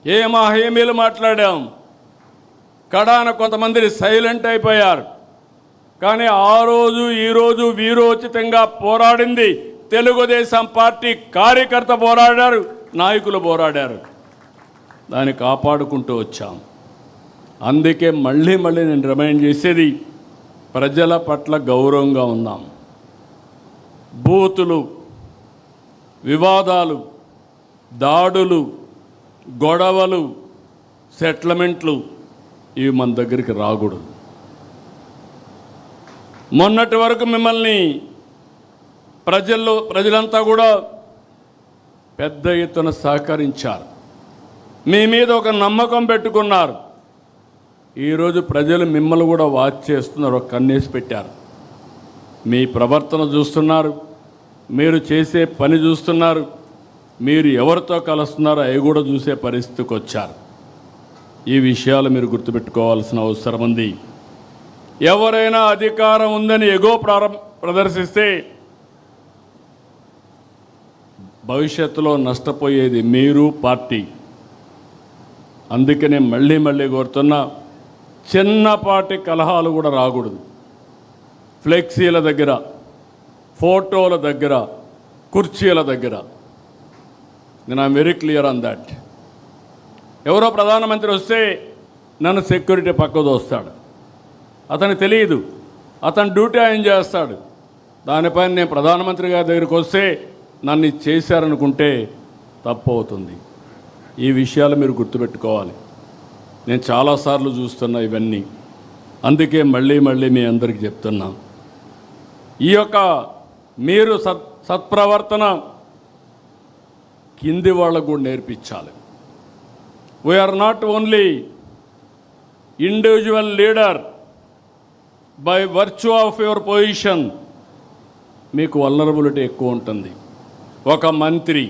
హామీలు మాట్లాడాం. కడాన కొంతమంది సైలెంట్ అయిపోయారు. కానీ ఆ రోజు ఈరోజు వీరోచితంగా పోరాడింది తెలుగుదేశం పార్టీ కార్యకర్త పోరాడారు, నాయకులు పోరాడారు. దాన్ని కాపాడుకుంటూ వచ్చాం. అందుకే మళ్ళీ నేను రిమైండ్ చేసేది, ప్రజల పట్ల గౌరవంగా ఉందాం. బూతులు, వివాదాలు, దాడులు, గొడవలు, సెటిల్మెంట్లు ఇవి మన దగ్గరికి రాకూడదు. మొన్నటి వరకు మిమ్మల్ని ప్రజలంతా కూడా పెద్ద ఎత్తున సహకరించారు, మీ మీద ఒక నమ్మకం పెట్టుకున్నారు. ఈరోజు ప్రజలు మిమ్మల్ని కూడా వాచ్ చేస్తున్నారు, ఒక కన్నేసి పెట్టారు. మీ ప్రవర్తన చూస్తున్నారు, మీరు చేసే పని చూస్తున్నారు, మీరు ఎవరితో కలుస్తున్నారో అవి కూడా చూసే పరిస్థితికి వచ్చారు. ఈ విషయాలు మీరు గుర్తుపెట్టుకోవాల్సిన అవసరం ఉంది. ఎవరైనా అధికారం ఉందని ఎగో ప్రదర్శిస్తే భవిష్యత్తులో నష్టపోయేది మీరు, పార్టీ. అందుకనే మళ్ళీ కోరుతున్నా, చిన్నపాటి కలహాలు కూడా రాకూడదు. ఫ్లెక్సీల దగ్గర, ఫోటోల దగ్గర, కుర్చీల దగ్గర. నేను I'm very clear on that. ఎవరో ప్రధానమంత్రి వస్తే నన్ను సెక్యూరిటీ పక్కకు దోస్తాడు. అతనికి తెలియదు, అతను డ్యూటీ ఆయన చేస్తాడు. దానిపైన నేను ప్రధానమంత్రి గారి దగ్గరికి వస్తే నన్ను చేశారనుకుంటే తప్పు అవుతుంది. ఈ విషయాలు మీరు గుర్తుపెట్టుకోవాలి. నేను చాలాసార్లు చూస్తున్నా ఇవన్నీ. అందుకే మళ్ళీ మీ అందరికీ చెప్తున్నా, ఈ యొక్క మీరు సత్ప్రవర్తన కింది వాళ్ళకు కూడా నేర్పించాలి. We are not only individual leader by virtue of your position. మీకు వల్నరబిలిటీ ఎక్కువ ఉంటుంది. ఒక మంత్రి,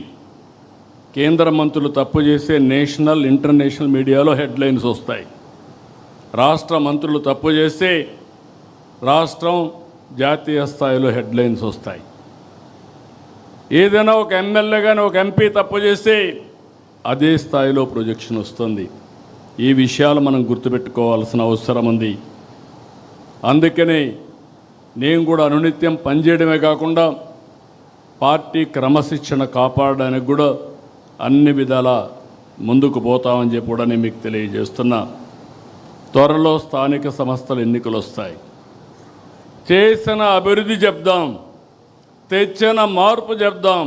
కేంద్ర మంత్రులు తప్పు చేస్తే నేషనల్, ఇంటర్నేషనల్ మీడియాలో హెడ్లైన్స్ వస్తాయి. రాష్ట్ర మంత్రులు తప్పు చేస్తే రాష్ట్రం, జాతీయ స్థాయిలో హెడ్లైన్స్ వస్తాయి. ఏదైనా ఒక ఎమ్మెల్యే కానీ ఒక ఎంపీ తప్పు చేస్తే అదే స్థాయిలో ప్రొజెక్షన్ వస్తుంది. ఈ విషయాలు మనం గుర్తుపెట్టుకోవాల్సిన అవసరం ఉంది. అందుకనే నేను కూడా అనునిత్యం పనిచేయడమే కాకుండా పార్టీ క్రమశిక్షణ కాపాడడానికి కూడా అన్ని విధాల ముందుకు పోతామని చెప్పి కూడా నేను మీకు తెలియజేస్తున్నా. త్వరలో స్థానిక సంస్థల ఎన్నికలు వస్తాయి. చేసిన అభివృద్ధి చెప్దాం, తెచ్చిన మార్పు చెప్దాం,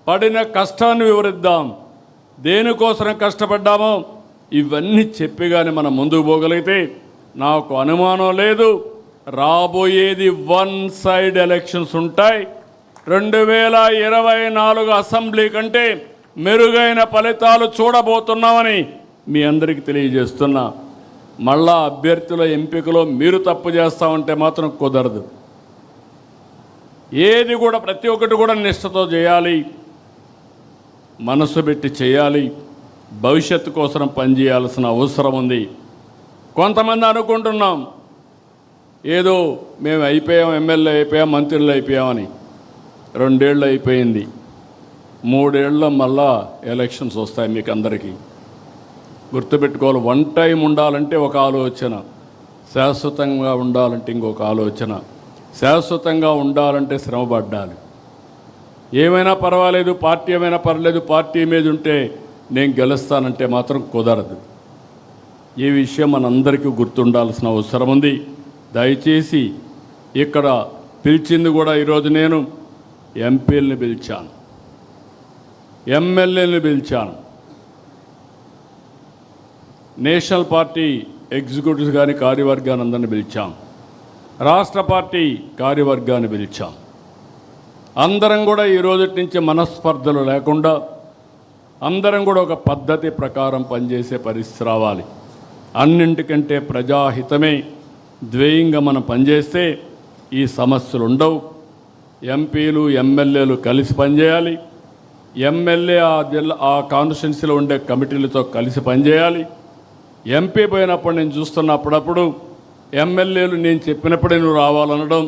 పడిన కష్టాన్ని వివరిద్దాం, దేనికోసం కష్టపడ్డామో ఇవన్నీ చెప్పి కానీ మనం ముందుకు పోగలిగితే నాకు అనుమానం లేదు, రాబోయేది వన్ సైడ్ ఎలక్షన్స్ ఉంటాయి. 2024 అసెంబ్లీ కంటే మెరుగైన ఫలితాలు చూడబోతున్నామని మీ అందరికీ తెలియజేస్తున్నా. మళ్ళా అభ్యర్థుల ఎంపికలో మీరు తప్పు చేస్తామంటే మాత్రం కుదరదు. ఏది కూడా ప్రతి ఒక్కటి కూడా నిష్ఠతో చేయాలి, మనసు పెట్టి చేయాలి, భవిష్యత్తు కోసం పనిచేయాల్సిన అవసరం ఉంది. కొంతమంది అనుకుంటున్నాం ఏదో మేము అయిపోయాం, ఎమ్మెల్యే అయిపోయాం, మంత్రులు అయిపోయామని. 2 ఏళ్ళు అయిపోయింది, 3 ఏళ్ళలో మళ్ళా ఎలక్షన్స్ వస్తాయి. మీకు అందరికీ గుర్తుపెట్టుకోవాలి. వన్ టైం ఉండాలంటే ఒక ఆలోచన, శాశ్వతంగా ఉండాలంటే ఇంకొక ఆలోచన. శాశ్వతంగా ఉండాలంటే శ్రమపడ్డాలి. ఏమైనా పర్వాలేదు, పార్టీ ఏమైనా పర్లేదు, పార్టీ మీద ఉంటే నేను గెలుస్తానంటే మాత్రం కుదరదు. ఈ విషయం మనందరికీ గుర్తుండాల్సిన అవసరం ఉంది. దయచేసి ఇక్కడ పిలిచింది కూడా ఈరోజు నేను ఎంపీలని పిలిచాను, ఎమ్మెల్యేలను పిలిచాను, నేషనల్ పార్టీ ఎగ్జిక్యూటివ్స్ కానీ కార్యవర్గాన్ని అందరిని పిలిచాం, రాష్ట్ర పార్టీ కార్యవర్గాన్ని పిలిచాం. అందరం కూడా ఈ రోజు నుంచి మనస్పర్ధలు లేకుండా అందరం కూడా ఒక పద్ధతి ప్రకారం పనిచేసే పరిస్థితి రావాలి. అన్నింటికంటే ప్రజాహితమే ధ్యేయంగా మనం పనిచేస్తే ఈ సమస్యలు ఉండవు. ఎంపీలు ఎమ్మెల్యేలు కలిసి పనిచేయాలి. ఎమ్మెల్యే ఆ కాన్స్టిట్యున్సీలో ఉండే కమిటీలతో కలిసి పనిచేయాలి. ఎంపీ పోయినప్పుడు నేను చూస్తున్నప్పుడప్పుడు ఎమ్మెల్యేలు నేను చెప్పినప్పుడే నువ్వు రావాలనడం,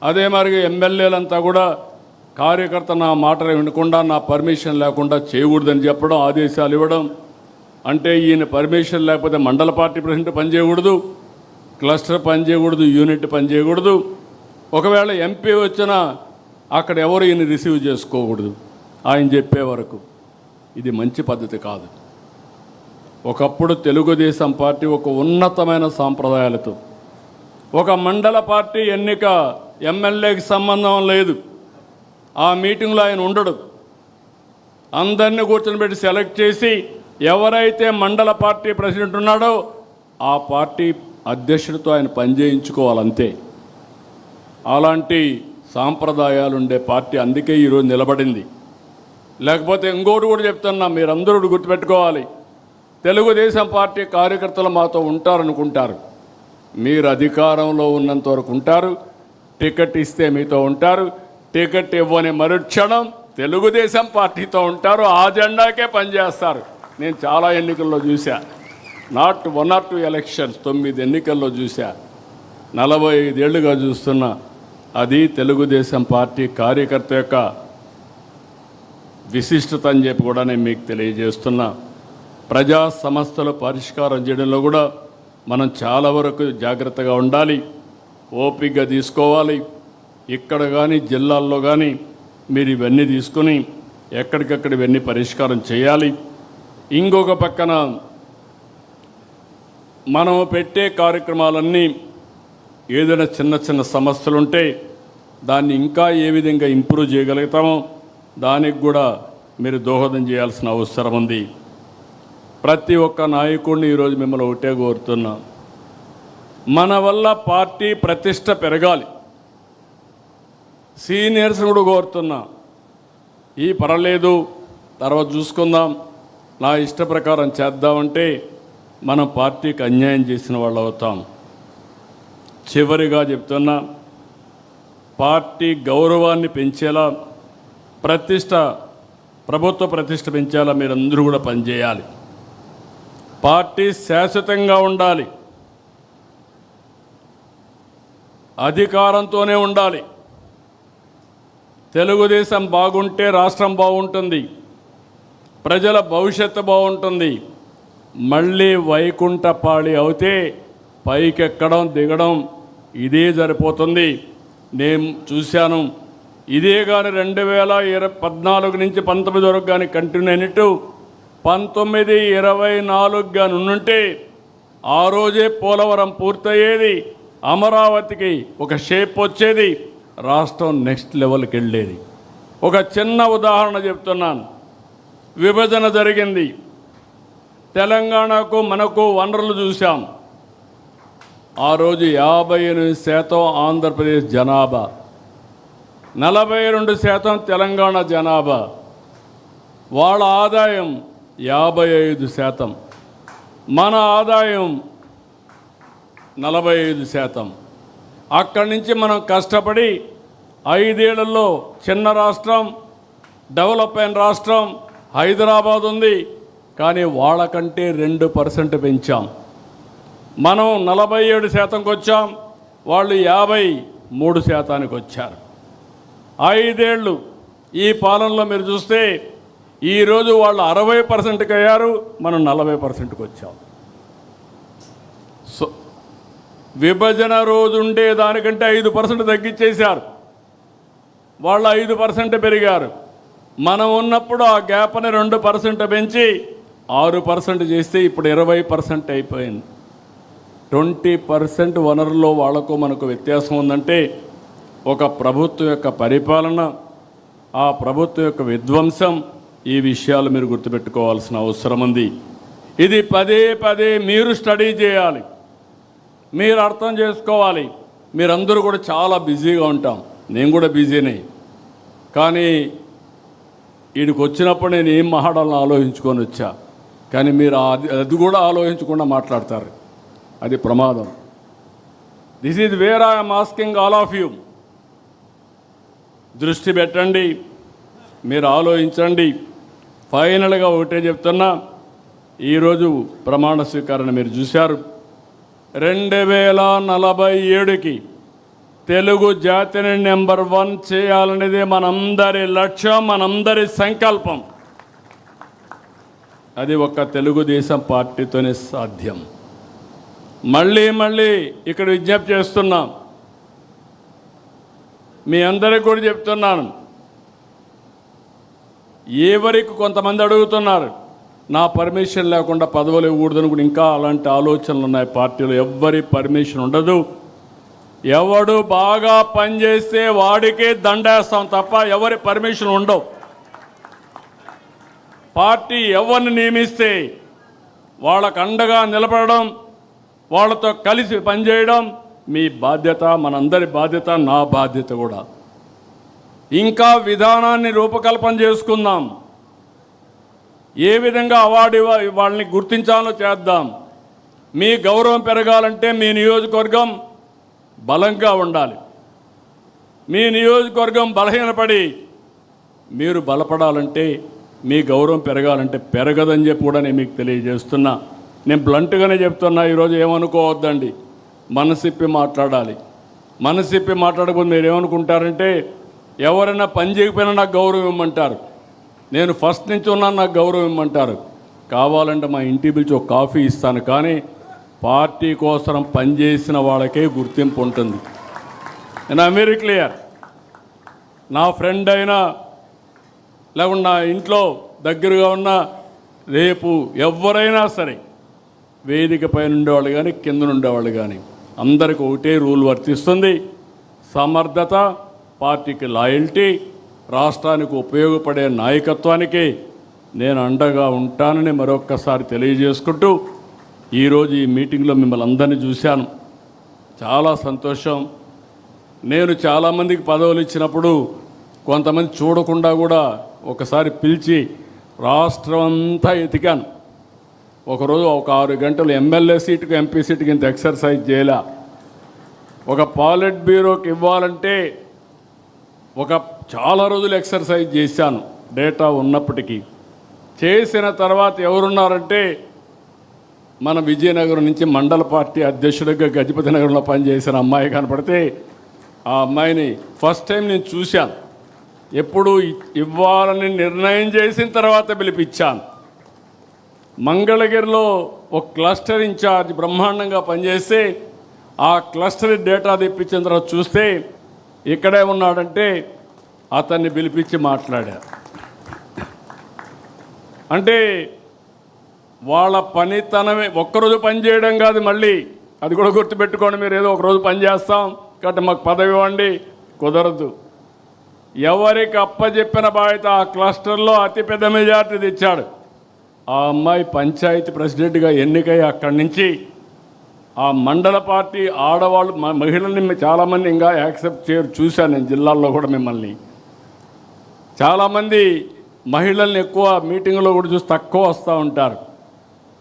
అదే మరి ఎమ్మెల్యేలంతా కూడా కార్యకర్త నా మాట వినకుండా, నా పర్మిషన్ లేకుండా చేయకూడదని చెప్పడం, ఆదేశాలు ఇవ్వడం, అంటే ఈయన పర్మిషన్ లేకపోతే మండల పార్టీ ప్రెసిడెంట్ పనిచేయకూడదు, క్లస్టర్ పనిచేయకూడదు, యూనిట్ పనిచేయకూడదు. ఒకవేళ ఎంపీ వచ్చినా అక్కడ ఎవరు ఈయన రిసీవ్ చేసుకోకూడదు ఆయన చెప్పే వరకు. ఇది మంచి పద్ధతి కాదు. ఒకప్పుడు తెలుగుదేశం పార్టీ ఒక ఉన్నతమైన సాంప్రదాయాలతో, ఒక మండల పార్టీ ఎన్నిక ఎమ్మెల్యేకి సంబంధం లేదు, ఆ మీటింగ్లో ఆయన ఉండడు. అందరినీ కూర్చొని సెలెక్ట్ చేసి ఎవరైతే మండల పార్టీ ప్రెసిడెంట్ ఉన్నాడో ఆ పార్టీ అధ్యక్షుడితో ఆయన పనిచేయించుకోవాలంతే. అలాంటి సాంప్రదాయాలు ఉండే పార్టీ అందుకే ఈరోజు నిలబడింది. లేకపోతే ఇంకోటి కూడా చెప్తున్నా, మీరందరూ గుర్తుపెట్టుకోవాలి, తెలుగుదేశం పార్టీ కార్యకర్తలు మాతో ఉంటారనుకుంటారు. మీరు అధికారంలో ఉన్నంత వరకు ఉంటారు, టికెట్ ఇస్తే మీతో ఉంటారు, టికెట్ ఇవ్వని మరుక్షణం తెలుగుదేశం పార్టీతో ఉంటారు, ఆ జెండాకే పనిచేస్తారు. నేను చాలా ఎన్నికల్లో చూశా, నాట్ 1 or 2 ఎలక్షన్స్, 9 ఎన్నికల్లో చూశా, 45 ఏళ్ళుగా చూస్తున్నా. అది తెలుగుదేశం పార్టీ కార్యకర్త యొక్క విశిష్టత అని చెప్పి కూడా నేను మీకు తెలియజేస్తున్నా. ప్రజా సమస్యలు పరిష్కారం చేయడంలో కూడా మనం చాలా వరకు జాగ్రత్తగా ఉండాలి, ఓపికగా తీసుకోవాలి. ఇక్కడ కానీ జిల్లాల్లో కానీ మీరు ఇవన్నీ తీసుకొని ఎక్కడికక్కడ ఇవన్నీ పరిష్కారం చేయాలి. ఇంకొక పక్కన మనం పెట్టే కార్యక్రమాలన్నీ ఏదైనా చిన్న చిన్న సమస్యలుంటే దాన్ని ఇంకా ఏ విధంగా ఇంప్రూవ్ చేయగలుగుతామో దానికి కూడా మీరు దోహదం చేయాల్సిన అవసరం ఉంది. ప్రతి ఒక్క నాయకుడిని ఈరోజు మిమ్మల్ని ఒకటే కోరుతున్నా, మన వల్ల పార్టీ ప్రతిష్ట పెరగాలి. సీనియర్స్ కూడా కోరుతున్నా, ఈ పర్వాలేదు తర్వాత చూసుకుందాం, నా ఇష్ట ప్రకారం చేద్దామంటే మనం పార్టీకి అన్యాయం చేసిన వాళ్ళు అవుతాం. చివరిగా చెప్తున్నా, పార్టీ గౌరవాన్ని పెంచేలా, ప్రభుత్వ ప్రతిష్ట పెంచేలా మీరందరూ కూడా పనిచేయాలి. పార్టీ శాశ్వతంగా ఉండాలి, అధికారంతోనే ఉండాలి. తెలుగుదేశం బాగుంటే రాష్ట్రం బాగుంటుంది, ప్రజల భవిష్యత్తు బాగుంటుంది. మళ్ళీ వైకుంఠపాళి అవుతే పైకెక్కడం దిగడం ఇదే సరిపోతుంది. నేను చూశాను, ఇదే కానీ 2014 నుంచి 19 వరకు కానీ కంటిన్యూ అయినట్టు 19, 24 కానీ ఉంటే ఆ రోజే పోలవరం పూర్తయ్యేది, అమరావతికి ఒక షేప్ వచ్చేది, రాష్ట్రం నెక్స్ట్ లెవెల్కి వెళ్ళేది. ఒక చిన్న ఉదాహరణ చెప్తున్నాను. విభజన జరిగింది, తెలంగాణకు మనకు వనరులు చూసాం. ఆ రోజు 58% ఆంధ్రప్రదేశ్ జనాభా, 42% తెలంగాణ జనాభా. వాళ్ళ ఆదాయం 55%, మన ఆదాయం 45%. అక్కడి నుంచి మనం కష్టపడి 5 ఏళ్లలో చిన్న రాష్ట్రం, డెవలప్ అయిన రాష్ట్రం హైదరాబాద్ ఉంది, కానీ వాళ్ళకంటే 2% పెంచాం. మనం 47%కి వచ్చాం, వాళ్ళు 53%కి వచ్చారు. 5 ఏళ్ళు ఈ పాలనలో మీరు చూస్తే ఈరోజు వాళ్ళు 60%కి అయ్యారు, మనం 40%కి వచ్చాం. సో విభజన రోజు ఉండే దానికంటే 5% తగ్గించేశారు, వాళ్ళు 5% పెరిగారు. మనం ఉన్నప్పుడు ఆ గ్యాప్ని 2% పెంచి 6% చేస్తే ఇప్పుడు 20% అయిపోయింది. 20% వనరుల్లో వాళ్లకు మనకు వ్యత్యాసం ఉందంటే ఒక ప్రభుత్వం యొక్క పరిపాలన, ఆ ప్రభుత్వం యొక్క విధ్వంసం, ఈ విషయాలు మీరు గుర్తుపెట్టుకోవాల్సిన అవసరం ఉంది. ఇది పదే పదే మీరు స్టడీ చేయాలి, మీరు అర్థం చేసుకోవాలి. మీరందరూ కూడా చాలా బిజీగా ఉంటాం, నేను కూడా బిజీనే. కానీ వీడికి వచ్చినప్పుడు నేను ఏం మాట్లాడాలని ఆలోచించుకొని వచ్చా, కానీ మీరు అది కూడా ఆలోచించకుండా మాట్లాడతారు, అది ప్రమాదం. This is where I'm asking all of you. దృష్టి పెట్టండి, మీరు ఆలోచించండి. ఫైనల్గా ఒకటే చెప్తున్నా, ఈరోజు ప్రమాణ స్వీకరణ మీరు చూశారు. 2047కి తెలుగు జాతిని నెంబర్ 1 చేయాలనేది మనందరి లక్ష్యం, మనందరి సంకల్పం. అది ఒక్క తెలుగుదేశం పార్టీతోనే సాధ్యం. మళ్ళీ ఇక్కడ విజ్ఞప్తి చేస్తున్నాం, మీ అందరికీ కూడా చెప్తున్నాను. ఎవరికి కొంతమంది అడుగుతున్నారు, నా పర్మిషన్ లేకుండా పదవులు ఇవ్వకూడదని కూడా ఇంకా అలాంటి ఆలోచనలు ఉన్నాయి పార్టీలో. ఎవ్వరి పర్మిషన్ ఉండదు. ఎవడు బాగా పనిచేస్తే వాడికే దండేస్తాం తప్ప ఎవరి పర్మిషన్ ఉండవు. పార్టీ ఎవరిని నియమిస్తే వాళ్ళకు అండగా నిలబడడం, వాళ్ళతో కలిసి పనిచేయడం మీ బాధ్యత, మనందరి బాధ్యత, నా బాధ్యత కూడా. ఇంకా విధానాన్ని రూపకల్పన చేసుకుందాం. ఏ విధంగా అవార్డు వాళ్ళని గుర్తించాలో చేద్దాం. మీ గౌరవం పెరగాలంటే మీ నియోజకవర్గం బలంగా ఉండాలి. మీ నియోజకవర్గం బలహీనపడి మీరు బలపడాలంటే, మీ గౌరవం పెరగాలంటే పెరగదని చెప్పి కూడా నేను మీకు తెలియజేస్తున్నా. నేను బ్లంట్గానే చెప్తున్నా. ఈరోజు ఏమనుకోవద్దండి, మనసిప్పి మాట్లాడాలి. మనసిప్పి మాట్లాడకపోతే మీరు ఏమనుకుంటారంటే, ఎవరైనా పని చేయకపోయినా నాకు గౌరవం ఇవ్వమంటారు, నేను ఫస్ట్ నుంచి ఉన్నాను నాకు గౌరవం ఇవ్వమంటారు. కావాలంటే మా ఇంటికి పిలిచి ఒక కాఫీ ఇస్తాను, కానీ పార్టీ కోసం పనిచేసిన వాళ్ళకే గుర్తింపు ఉంటుంది. నేను వెరీ క్లియర్. నా ఫ్రెండ్ అయినా లేకుండా నా ఇంట్లో దగ్గరగా ఉన్న రేపు ఎవరైనా సరే వేదిక పైన ఉండేవాళ్ళు కానీ కింద ఉండేవాళ్ళు కానీ అందరికీ ఒకటే రూల్ వర్తిస్తుంది. సమర్థత, పార్టీకి లాయల్టీ, రాష్ట్రానికి ఉపయోగపడే నాయకత్వానికి నేను అండగా ఉంటానని మరొక్కసారి తెలియజేసుకుంటూ, ఈరోజు ఈ మీటింగ్లో మిమ్మల్ని అందరినీ చూశాను, చాలా సంతోషం. నేను చాలామందికి పదవులు ఇచ్చినప్పుడు కొంతమంది చూడకుండా కూడా ఒకసారి పిలిచి రాష్ట్రం అంతా ఎతికాను. ఒకరోజు ఒక 6 గంటలు ఎమ్మెల్యే సీటుకు ఎంపీ సీటుకి ఇంత ఎక్సర్సైజ్ చేయలే. ఒక పాలిట్ బ్యూరోకి ఇవ్వాలంటే చాలా రోజులు ఎక్సర్సైజ్ చేశాను, డేటా ఉన్నప్పటికీ. చేసిన తర్వాత ఎవరున్నారంటే, మన విజయనగరం నుంచి మండల పార్టీ అధ్యక్షుడిగా గజపతి నగరంలో పనిచేసిన అమ్మాయి కనపడితే, ఆ అమ్మాయిని ఫస్ట్ టైం నేను చూశాను. ఎప్పుడు ఇవ్వాలని నిర్ణయం చేసిన తర్వాత పిలిపించాను. మంగళగిరిలో ఒక క్లస్టర్ ఇన్ఛార్జ్ బ్రహ్మాండంగా పనిచేస్తే, ఆ క్లస్టర్ డేటా తెప్పించిన తర్వాత చూస్తే ఇక్కడే ఉన్నాడంటే అతన్ని పిలిపించి మాట్లాడారు. అంటే వాళ్ళ పనితనమే. ఒక్కరోజు పని చేయడం కాదు, మళ్ళీ అది కూడా గుర్తుపెట్టుకోండి. మీరు ఏదో ఒకరోజు పని చేస్తాం కాబట్టి మాకు పదవి ఇవ్వండి, కుదరదు. ఎవరికి అప్పచెప్పిన బాధ్యత. ఆ క్లస్టర్లో అతిపెద్ద మెజార్టీ తెచ్చాడు ఆ అమ్మాయి. పంచాయతీ ప్రెసిడెంట్గా ఎన్నికై అక్కడి నుంచి ఆ మండల పార్టీ ఆడవాళ్ళు, మహిళల్ని చాలామంది ఇంకా యాక్సెప్ట్ చేయరు. చూశాను నేను జిల్లాల్లో కూడా మిమ్మల్ని. చాలామంది మహిళల్ని ఎక్కువ మీటింగ్లో కూడా చూసి తక్కువ వస్తూ ఉంటారు.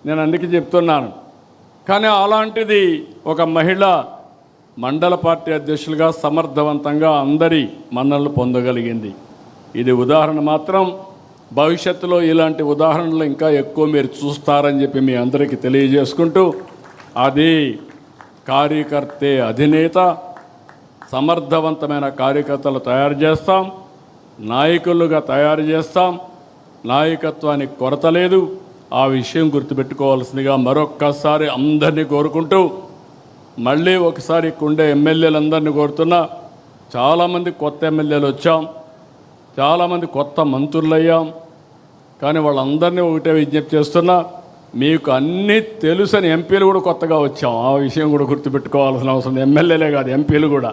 నేను అందుకే చెప్తున్నాను. కానీ అలాంటిది ఒక మహిళ మండల పార్టీ అధ్యక్షులుగా సమర్థవంతంగా అందరి మన్ననలు పొందగలిగింది. ఇది ఉదాహరణ మాత్రం. భవిష్యత్తులో ఇలాంటి ఉదాహరణలు ఇంకా ఎక్కువ మీరు చూస్తారని చెప్పి మీ అందరికీ తెలియజేసుకుంటూ, అది కార్యకర్తే అధినేత. సమర్థవంతమైన కార్యకర్తలు తయారు చేస్తాం, నాయకులుగా తయారు చేస్తాం. నాయకత్వానికి కొరత లేదు. ఆ విషయం గుర్తుపెట్టుకోవాల్సిందిగా మరొక్కసారి అందరినీ కోరుకుంటూ, మళ్ళీ ఒకసారి ఇక్కడుండే ఎమ్మెల్యేలందరినీ కోరుతున్నా. చాలామంది కొత్త ఎమ్మెల్యేలు వచ్చాం, చాలామంది కొత్త మంత్రులు అయ్యాం. కానీ వాళ్ళందరినీ ఒకటే విజ్ఞప్తి చేస్తున్నా, మీకు అన్నీ తెలుసని. ఎంపీలు కూడా కొత్తగా వచ్చాం, ఆ విషయం కూడా గుర్తుపెట్టుకోవాల్సిన అవసరం. ఎమ్మెల్యేలే కాదు, ఎంపీలు కూడా.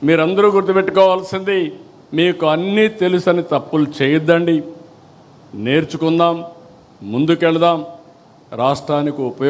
మీరందరూ గుర్తుపెట్టుకోవాల్సింది, మీకు అన్నీ తెలుసని తప్పులు చేయొద్దండి. నేర్చుకుందాం, ముందుకెళ్దాం, రాష్ట్రానికి ఉపయోగం